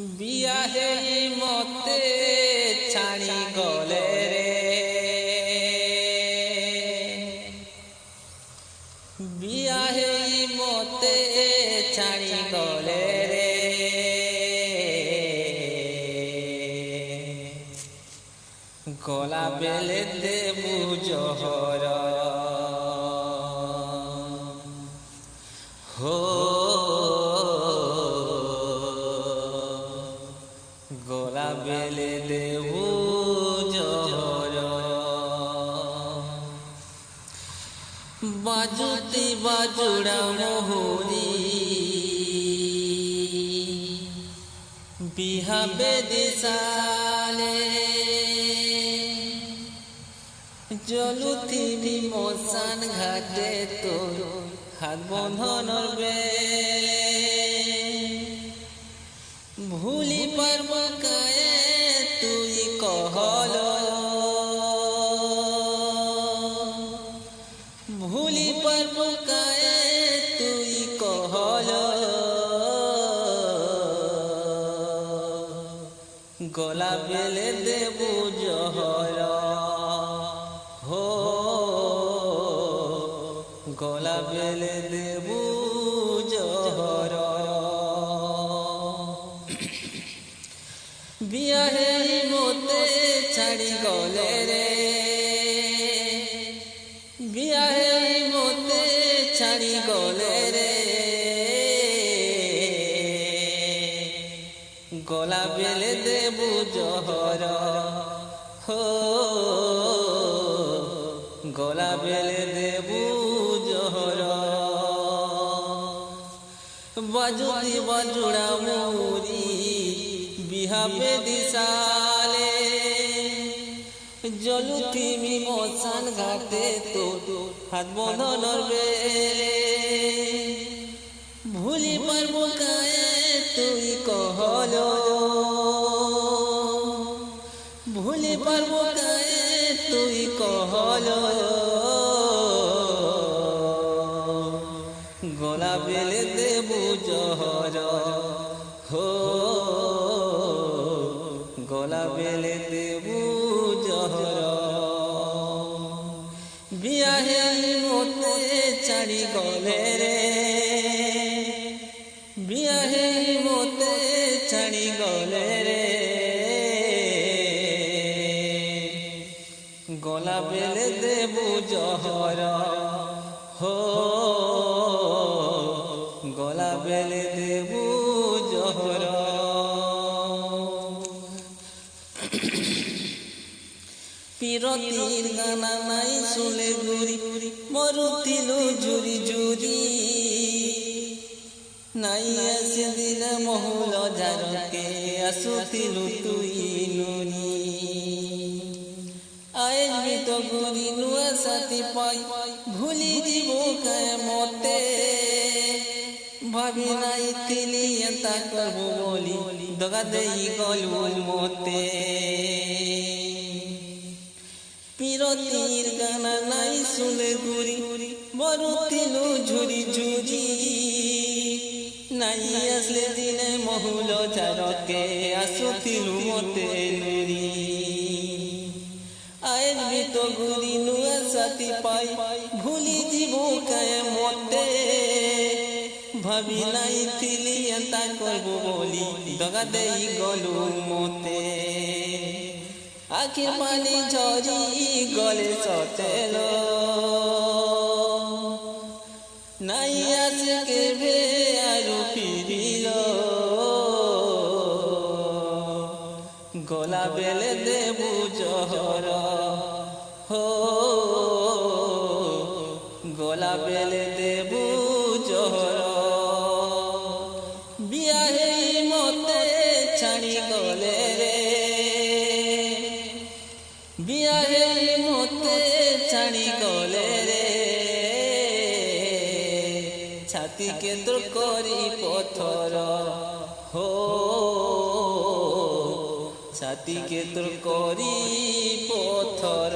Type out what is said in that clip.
বিয়াহে মতে ছাড়ি গলে বিয়াহে মতে ছাড়ি গলে গলা বেলে দেবু জহর হো গলা বেলে দেবু জহর বাজুতি বাজুড়া মোহরি বিহা বেদিসালে জলুথিবি মশান ঘাটে তোর হাত বন্ধনর বেলে ভুলি পারব কায়ে তুই কহল ভুলি পারব কায়ে তুই কহল গলা বেলে দেবু জহর হো গলা বেলে দেবু জহর বিয়াহে মতে ছাড়ি গলে রে বিয়াহে মতে ছাড়ি গলে রে গলা বেলে দেবু জহর হো গলা বেলে দেবু জহর বাজুতি বাজুড়া মোরি বিহা বেদিসালে জলুথিবি মশান ঘাটে তোর হাত বন্ধনর বেলে ভুলি পারব কায়ে তুই কহল ভুলি পারব কায়ে তুই কহল গলা বেলে দেবু জহর হো গলা বেলে দেবু জহর বিয়াহে মতে ছাড়ি গলে রে বিয়াহে মতে ছাড়ি গলে রে গলা বেলে দেবু জহর হো গলা বেলে দেবু জহর পিরতির গানা নাই শুলে গুরি মরুতিলু জুরি জুরি নাই আসে দিল মহুল ঝারকে আসুতিলু তুই নুরি আজ বি তো গুরি নুয়া সাথী পাই ভুলি দিব কায় মতে ভাবি নাই তিলি এতা করবো বলি দগা দেই গলু মতে পিরতির গানা নাই শুলে গুরি মরুতিলু ঝুরি ঝুরি নাই আসলে দিনে মহুল ঝারকে আসুতিলু মতে নুরি আজ বি তো গুরি নুয়া সাথী পাই ভুলি দিব কায়ে মতে ভাবি নাই তিলি এতা করবো বলি দগা দেই গলু মতে আখির পানি ঝরি গলে সতেল নাই আসে কেবে আরো ফিরিল গলা বেলে দেবু জহর হো গলা বেলে দেবু জহর বিয়াহে মতে ছাড়ি গলে রে বিয়াহে মতে ছাড়ি গলে রে ছাতিকে তোর করি পথর হো ছাতিকে তোর করি পথর।